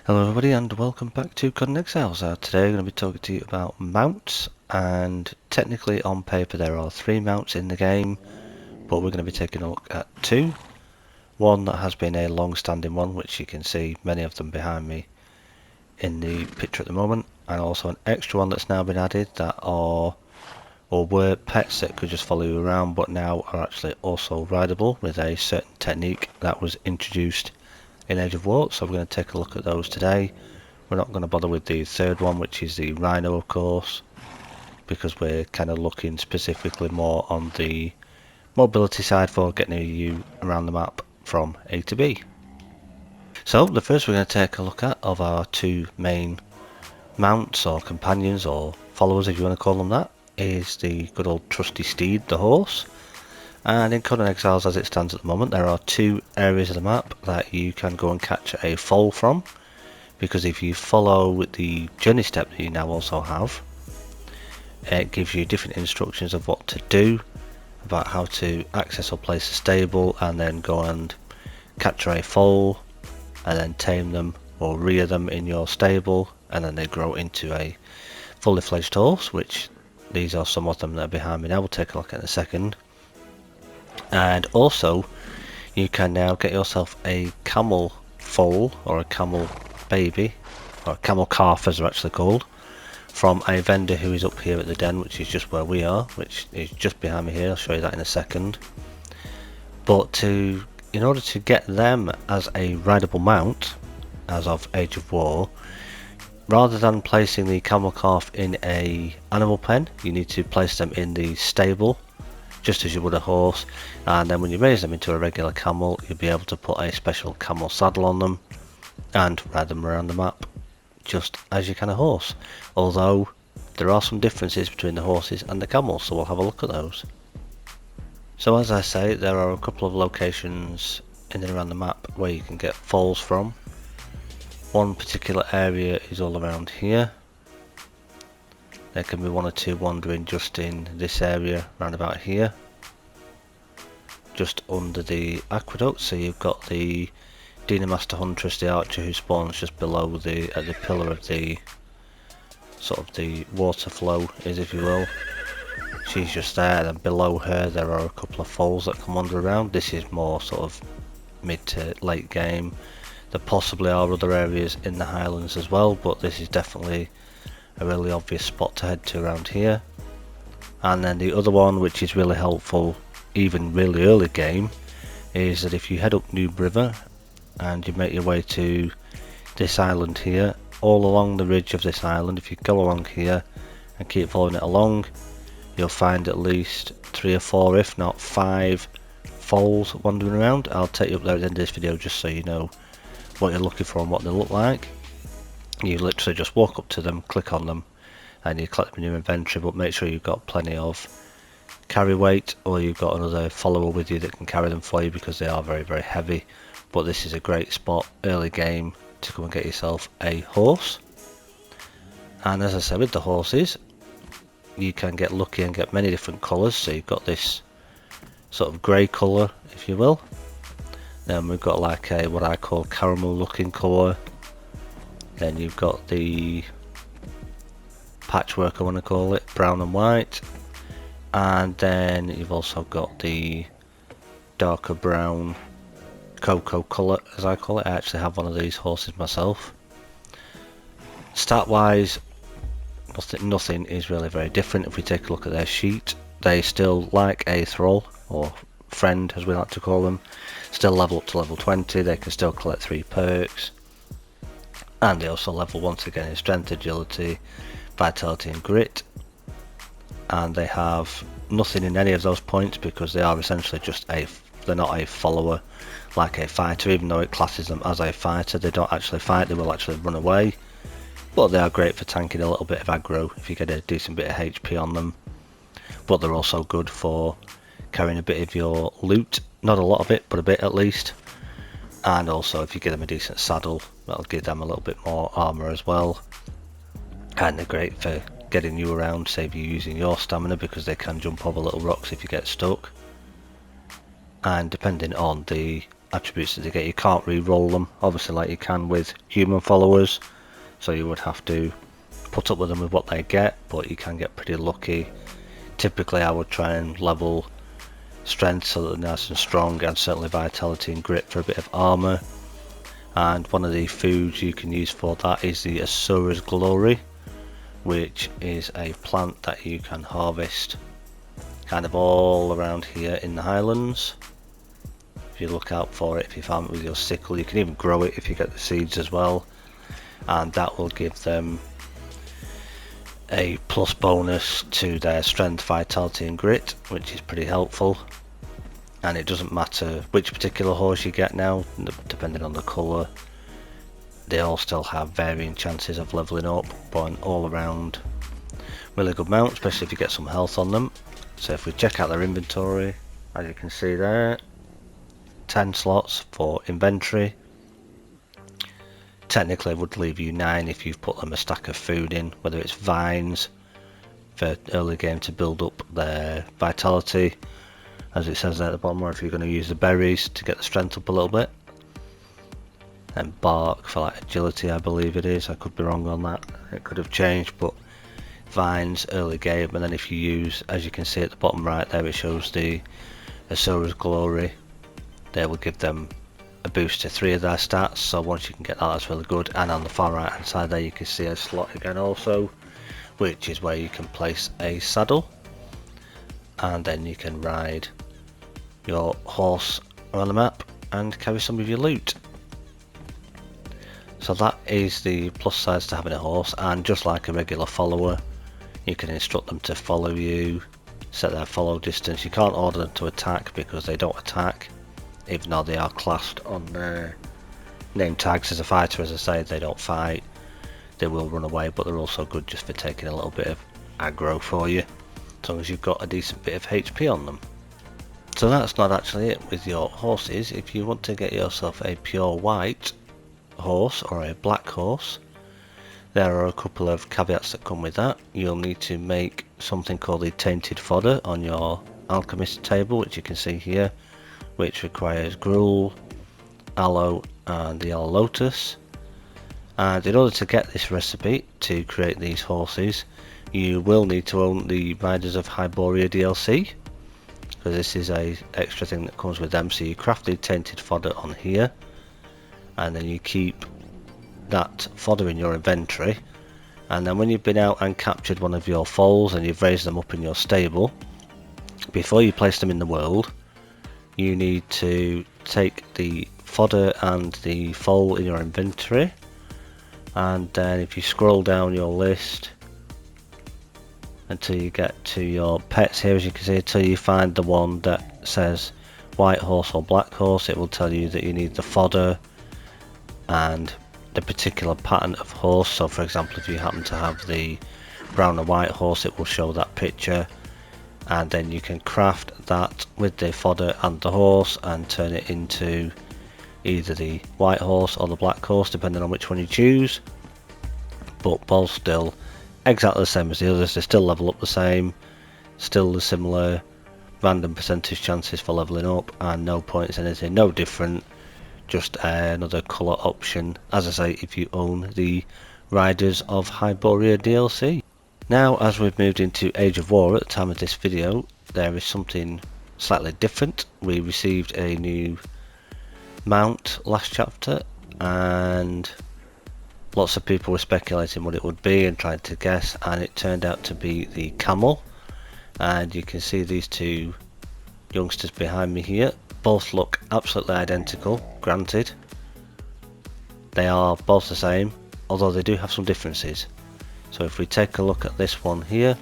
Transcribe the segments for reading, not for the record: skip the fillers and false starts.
Hello everybody and welcome back to Conan Exiles. Today I'm going to be talking to you about mounts, and technically on paper there are 3 mounts in the game, but we're going to be taking a look at 2. One that has been a long-standing one, which you can see many of them behind me in the picture at the moment, and also an extra one that's now been added that are or were pets that could just follow you around but now are actually also rideable with a certain technique that was introduced in Age of War. So we're going to take a look at those today. We're not going to bother with the third one, which is the Rhino, of course, because we're kind of looking specifically more on the mobility side for getting you around the map from A to B. So the first we're going to take a look at of our 2 main mounts or companions or followers, if you want to call them that, is the good old trusty steed, the horse. And in Conan Exiles as it stands at the moment, there are 2 areas of the map that you can go and catch a foal from, because if you follow the journey step that you now also have, it gives you different instructions of what to do, about how to access or place a stable, and then go and capture a foal and then tame them or rear them in your stable, and then they grow into a fully fledged horse, which these are some of them that are behind me now. We'll take a look at in a second. And also you can now get yourself a camel foal or a camel baby, or a camel calf as they're actually called, from a vendor who is up here at the den, which is just where we are, which is just behind me here. I'll show you that in a second. But in order to get them as a rideable mount as of Age of War, rather than placing the camel calf in a animal pen, you need to place them in the stable just as you would a horse, and then when you raise them into a regular camel, you'll be able to put a special camel saddle on them and ride them around the map just as you can a horse, although there are some differences between the horses and the camels, so we'll have a look at those. So as I say, there are a couple of locations in and around the map where you can get foals from. One particular area is all around here. There can be 1 or 2 wandering just in this area round about here, just under the aqueduct. So you've got the Master Huntress, the archer, who spawns just below at the pillar of the sort of the water flow is, if you will. She's just there, and below her there are a couple of foals that can wander around. This is more sort of mid to late game. There possibly are other areas in the Highlands as well, but this is definitely a really obvious spot to head to around here. And then the other one, which is really helpful even really early game, is that if you head up New River and you make your way to this island here, all along the ridge of this island, if you go along here and keep following it along, you'll find at least 3 or 4, if not 5 foals wandering around. I'll take you up there at the end of this video just so you know what you're looking for and what they look like. You literally just walk up to them, click on them, and you collect them in your inventory, but make sure you've got plenty of carry weight, or you've got another follower with you that can carry them for you, because they are very, very heavy. But this is a great spot early game to come and get yourself a horse. And as I said, with the horses, you can get lucky and get many different colours. So you've got this sort of grey colour, if you will. Then we've got like a what I call caramel looking colour. Then you've got the patchwork, I want to call it, brown and white. And then you've also got the darker brown cocoa colour, as I call it. I actually have one of these horses myself. Stat wise, nothing is really very different. If we take a look at their sheet, they still, like a thrall or friend as we like to call them, still level up to level 20. They can still collect 3 perks, and they also level once again in strength, agility, vitality and grit. And they have nothing in any of those points because they are essentially just they're not a follower like a fighter. Even though it classes them as a fighter, they don't actually fight, they will actually run away. But they are great for tanking a little bit of aggro if you get a decent bit of HP on them. But they're also good for carrying a bit of your loot, not a lot of it, but a bit at least. And also if you give them a decent saddle, that'll give them a little bit more armor as well. And they're great for getting you around, save you using your stamina, because they can jump over little rocks if you get stuck. And depending on the attributes that they get. You can't re-roll them, obviously, like you can with human followers, so you would have to put up with them with what they get, but you can get pretty lucky. Typically I would try and level strength so that they're nice and strong, and certainly vitality and grit for a bit of armor. And one of the foods you can use for that is the Asura's Glory, which is a plant that you can harvest kind of all around here in the Highlands. If you look out for it, if you farm it with your sickle, you can even grow it if you get the seeds as well, and that will give them a plus bonus to their strength, vitality and grit, which is pretty helpful. And it doesn't matter which particular horse you get now, depending on the colour, they all still have varying chances of levelling up, but an all around really good mount, especially if you get some health on them. So if we check out their inventory, as you can see there, 10 slots for inventory. Technically would leave you 9 if you've put them a stack of food in, whether it's vines for early game to build up their vitality, as it says there at the bottom, or if you're going to use the berries to get the strength up a little bit, and bark for like agility, I believe it is. I could be wrong on that, it could have changed, but vines early game. And then if you use, as you can see at the bottom right there, it shows the Asura's Glory, they will give them a boost to 3 of their stats, so once you can get that, that's really good. And on the far right hand side there you can see a slot again also, which is where you can place a saddle, and then you can ride your horse around the map and carry some of your loot. So that is the plus sides to having a horse, and just like a regular follower, you can instruct them to follow you, set their follow distance. You can't order them to attack because they don't attack, even though they are classed on their name tags as a fighter. As I say, they don't fight, they will run away, but they're also good just for taking a little bit of aggro for you, as long as you've got a decent bit of HP on them. So that's not actually it with your horses. If you want to get yourself a pure white horse or a black horse, there are a couple of caveats that come with that. You'll need to make something called the tainted fodder on your alchemist table, which you can see here, which requires gruel, aloe and the yellow lotus. And in order to get this recipe to create these horses, you will need to own the Riders of Hyboria DLC, because this is a extra thing that comes with them. So you craft the tainted fodder on here, and then you keep that fodder in your inventory, and then when you've been out and captured one of your foals and you've raised them up in your stable, before you place them in the world, you need to take the fodder and the foal in your inventory, and then if you scroll down your list until you get to your pets here, as you can see, until you find the one that says white horse or black horse, it will tell you that you need the fodder and the particular pattern of horse. So for example, if you happen to have the brown and white horse, it will show that picture, and then you can craft that with the fodder and the horse and turn it into either the white horse or the black horse, depending on which one you choose. But both still exactly the same as the others, they still level up the same, still the similar random percentage chances for leveling up, and no points, anything, no different, just another colour option, as I say, if you own the Riders of Hyboria DLC. Now, as we've moved into Age of War at the time of this video, there is something slightly different. We received a new mount last chapter, and lots of people were speculating what it would be and trying to guess, and it turned out to be the Camel. And you can see these two youngsters behind me here. Both look absolutely identical, granted. They are both the same, although they do have some differences. So if we take a look at this one here,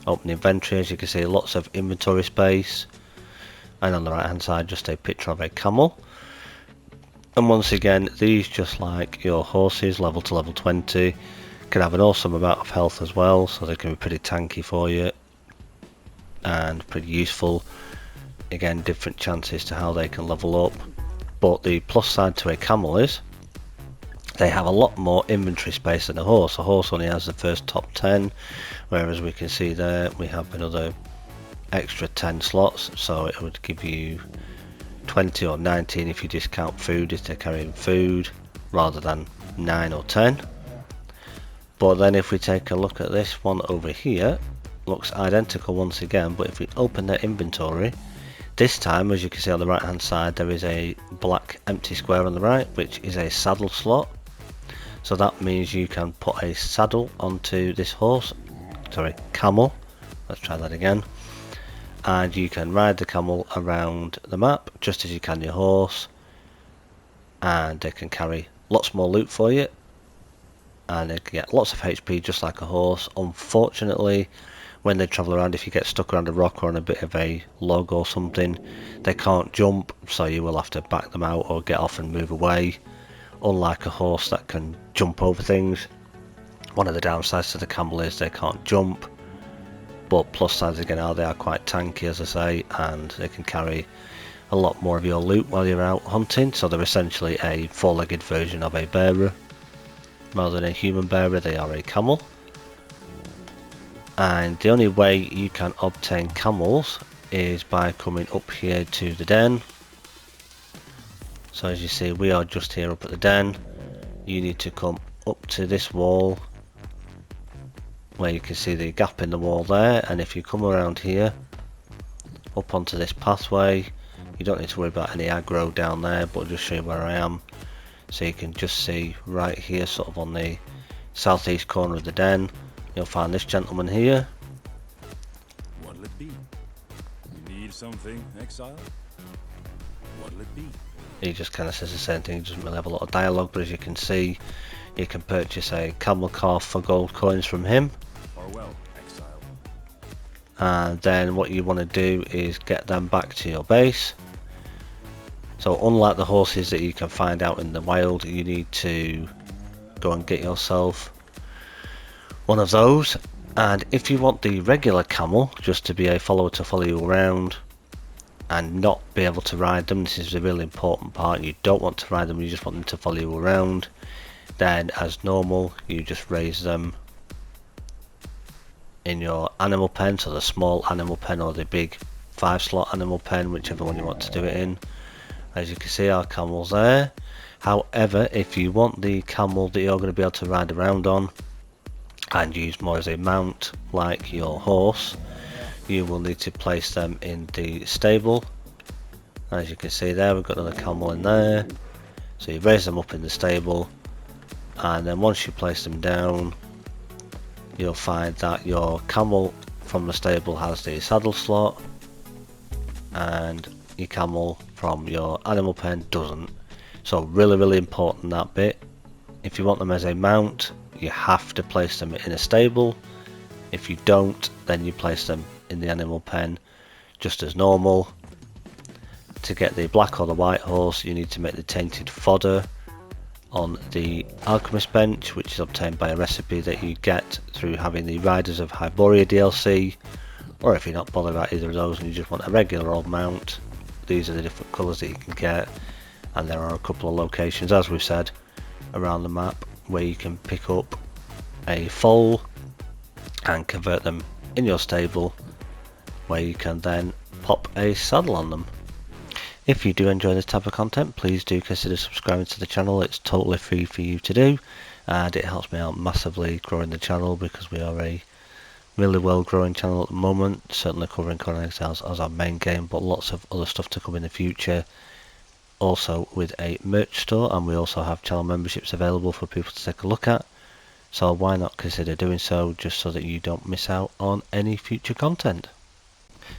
open the inventory, as you can see, lots of inventory space, and on the right hand side just a picture of a camel. And once again, these, just like your horses, level to level 20, can have an awesome amount of health as well, so they can be pretty tanky for you and pretty useful. Again, different chances to how they can level up, but the plus side to a camel is they have a lot more inventory space than a horse. A horse only has the first top 10, whereas we can see there we have another extra 10 slots, so it would give you 20 or 19 if you discount food, if they're carrying food, rather than 9 or 10. But then if we take a look at this one over here, looks identical once again, but if we open their inventory, this time, as you can see on the right hand side, there is a black empty square on the right, which is a saddle slot. So that means you can put a saddle onto this camel. Let's try that again. And you can ride the camel around the map just as you can your horse, and they can carry lots more loot for you, and they can get lots of HP just like a horse. Unfortunately, when they travel around, if you get stuck around a rock or on a bit of a log or something, they can't jump, so you will have to back them out or get off and move away, unlike a horse that can jump over things. One of the downsides to the camel is they can't jump, but plus sides again are they are quite tanky, as I say, and they can carry a lot more of your loot while you're out hunting. So they're essentially a four-legged version of a bearer. Rather than a human bearer, they are a camel. And the only way you can obtain camels is by coming up here to the den. So as you see, we are just here up at the den. You need to come up to this wall where you can see the gap in the wall there, and if you come around here up onto this pathway, you don't need to worry about any aggro down there, but I'll just show you where I am. So you can just see right here, sort of on the southeast corner of the den, you'll find this gentleman here. What'll it be? You need something, exile? What'll it be? He just kind of says the same thing. He doesn't really have a lot of dialogue, but as you can see, you can purchase a camel calf for gold coins from him. Farewell, exile. And then what you want to do is get them back to your base. So unlike the horses that you can find out in the wild, you need to go and get yourself one of those. And if you want the regular camel just to be a follower to follow you around and not be able to ride them, this is the really important part, you don't want to ride them, you just want them to follow you around, then as normal you just raise them in your animal pen, so the small animal pen or the big 5-slot animal pen, whichever one you want to do it in. As you can see, our camel's there. However, if you want the camel that you're going to be able to ride around on and use more as a mount like your horse, you will need to place them in the stable. As you can see there, we've got another camel in there. So you raise them up in the stable, and then once you place them down, you'll find that your camel from the stable has the saddle slot, and your camel from your animal pen doesn't. So really important, that bit. If you want them as a mount, you have to place them in a stable. If you don't, then you place them in the animal pen just as normal. To get the black or the white horse, you need to make the tainted fodder on the alchemist bench, which is obtained by a recipe that you get through having the Riders of Hyboria DLC, or if you're not bothered about either of those and you just want a regular old mount, these are the different colours that you can get. And there are a couple of locations, as we've said, around the map where you can pick up a foal and convert them in your stable, where you can then pop a saddle on them. If you do enjoy this type of content, please do consider subscribing to the channel. It's totally free for you to do, and it helps me out massively growing the channel, because we are a really well growing channel at the moment, certainly covering Conan Exiles as our main game, but lots of other stuff to come in the future. Also with a merch store, and we also have channel memberships available for people to take a look at, so why not consider doing so, just so that you don't miss out on any future content.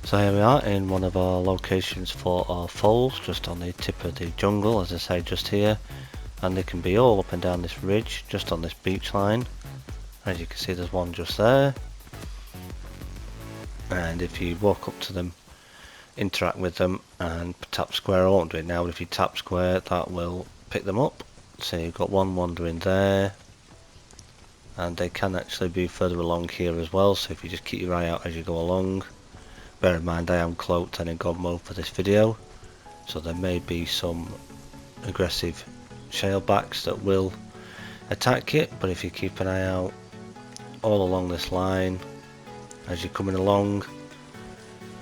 So here we are in one of our locations for our foals, just on the tip of the jungle, as I say, just here, and they can be all up and down this ridge, just on this beach line. As you can see, there's one just there, and if you walk up to them, interact with them and tap square, I won't do it now, but if you tap square, that will pick them up. So you've got one wandering there, and they can actually be further along here as well, so if you just keep your eye out as you go along. Bear in mind, I am cloaked and in god mode for this video, so there may be some aggressive shailbacks that will attack you, but if you keep an eye out all along this line as you're coming along,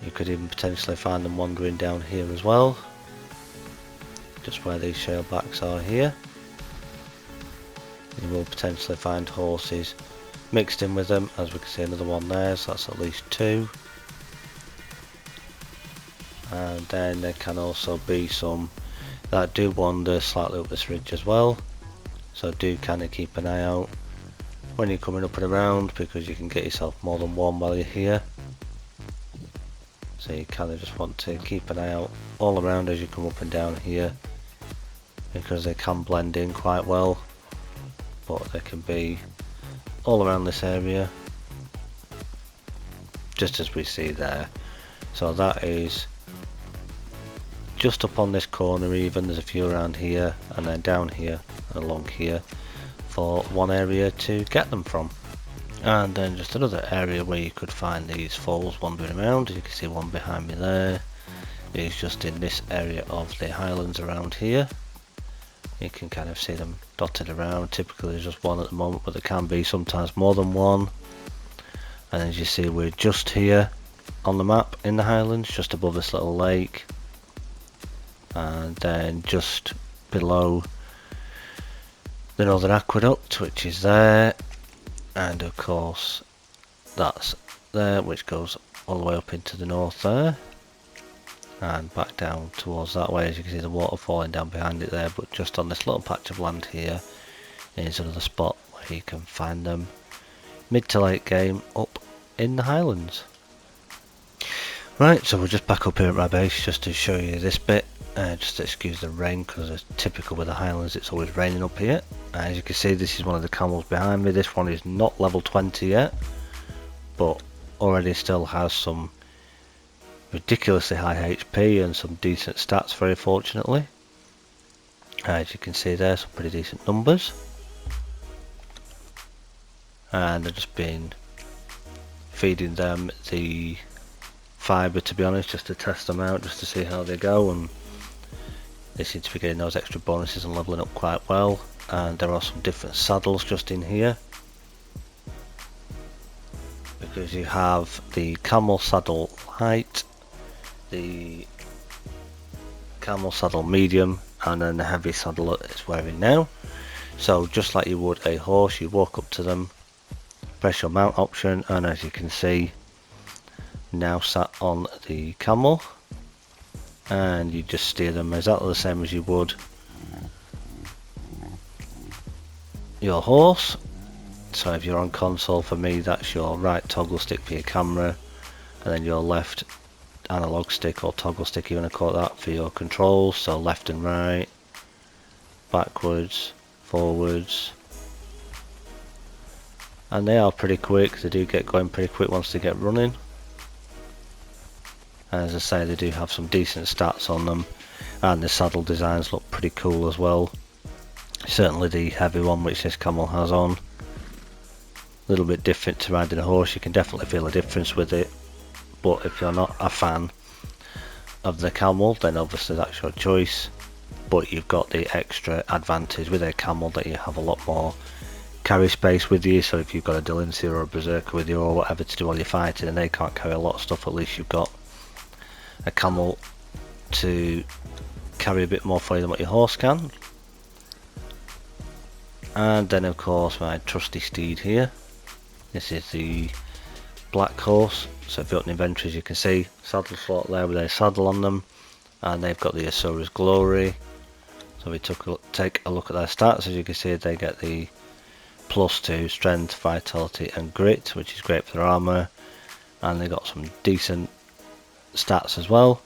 you could even potentially find them wandering down here as well. just where these shale backs are here. You will potentially find horses mixed in with them, as we can see another one there, so that's at least 2. And then there can also be some that do wander slightly up this ridge as well, so do kind of keep an eye out when you're coming up and around, because you can get yourself more than one while you're here. So you kind of just want to keep an eye out all around as you come up and down here, because they can blend in quite well, but they can be all around this area, just as we see there. So that is just up on this corner even, there's a few around here, and then down here and along here for one area to get them from. And then just another area where you could find these foals wandering around. As you can see one behind me there is just in this area of the highlands around here. You can kind of see them dotted around. Typically there's just one at the moment, but there can be sometimes more than one. And as you see, we're just here on the map in the highlands, just above this little lake, and then just below the Northern Aqueduct, which is there, and of course that's there, which goes all the way up into the north there and back down towards that way. As you can see the water falling down behind it there, but just on this little patch of land here is another spot where you can find them mid to late game up in the highlands. Right, so we're just back up here at my base just to show you this bit. Just excuse the rain, because it's typical with the highlands, it's always raining up here. As you can see, this is one of the camels behind me. This one is not level 20 yet, but already still has some ridiculously high HP and some decent stats, very fortunately. As you can see there, some pretty decent numbers. And I've just been feeding them the fibre, to be honest, just to test them out, just to see how they go, and they seem to be getting those extra bonuses and leveling up quite well. And there are some different saddles just in here, because you have the camel saddle light, the camel saddle medium, and then the heavy saddle that it's wearing now. So just like you would a horse, you walk up to them, press your mount option, and as you can see, now sat on the camel, and you just steer them exactly the same as you would your horse. So if you're on console, for me that's your right toggle stick for your camera, and then your left analog stick or toggle stick, you want to call it that, for your controls. So left and right, backwards, forwards, and they are pretty quick. They do get going pretty quick once they get running. As I say, they do have some decent stats on them, and the saddle designs look pretty cool as well. Certainly the heavy one which this camel has on, a little bit different to riding a horse. You can definitely feel a difference with it, but if you're not a fan of the camel, then obviously that's your choice. But you've got the extra advantage with a camel that you have a lot more carry space with you. So if you've got a Delancey or a Berserker with you or whatever to do while you're fighting and they can't carry a lot of stuff, at least you've got a camel to carry a bit more for you than what your horse can. And then of course my trusty steed here. This is the black horse. So if you open inventory, as you can see, saddle slot there with a saddle on them, and they've got the Asura's Glory. So we take a look at their stats. As you can see, they get the +2 strength, vitality and grit, which is great for their armor, and they got some decent stats as well.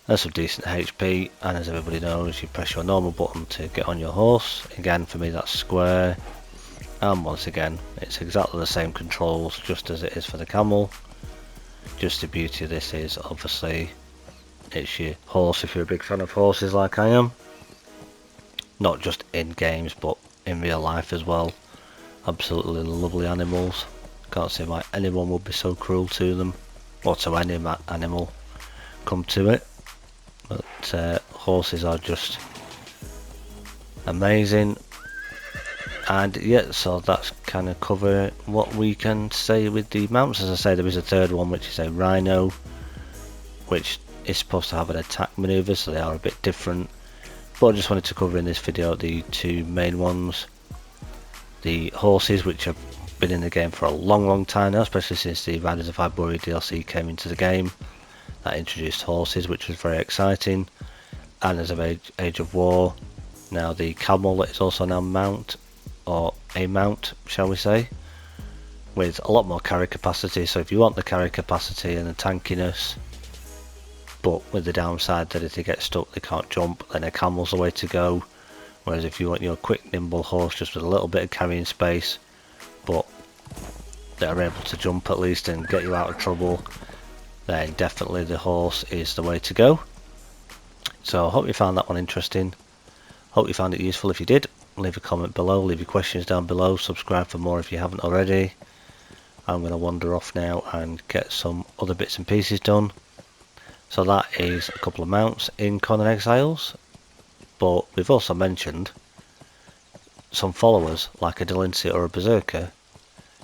There's some decent HP, and as everybody knows, you press your normal button to get on your horse. Again, for me that's square, and once again it's exactly the same controls just as it is for the camel. Just the beauty of this is obviously it's your horse, if you're a big fan of horses like I am, not just in games but in real life as well. Absolutely lovely animals. Can't see why anyone would be so cruel to them, or to any animal come to it. But horses are just amazing. And yeah, so that's kind of cover what we can say with the mounts. As I say, there is a third one which is a rhino, which is supposed to have an attack maneuver, so they are a bit different. but I just wanted to cover in this video the two main ones. The horses, which have been in the game for a long time now, especially since the Riders of Highbury DLC came into the game. That introduced horses, which was very exciting. And as of Age of War, now the Camel is also now mount, or a mount, shall we say, with a lot more carry capacity. So if you want the carry capacity and the tankiness, but with the downside that if they get stuck they can't jump, then a Camel's the way to go. Whereas if you want your quick nimble horse just with a little bit of carrying space, but that are able to jump at least and get you out of trouble, then definitely the horse is the way to go. So I hope you found that one interesting. Hope you found it useful. If you did, leave a comment below, leave your questions down below, subscribe for more if you haven't already. I'm going to wander off now and get some other bits and pieces done. So that is a couple of mounts in Conan Exiles, but we've also mentioned some followers like a Delancey or a Berserker.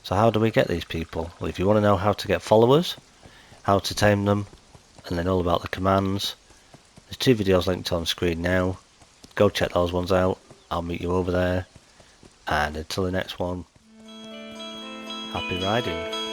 So how do we get these people? Well, if you want to know how to get followers, how to tame them, and then all about the commands, there's two videos linked on screen now. Go check those ones out. I'll meet you over there. And until the next one, happy riding.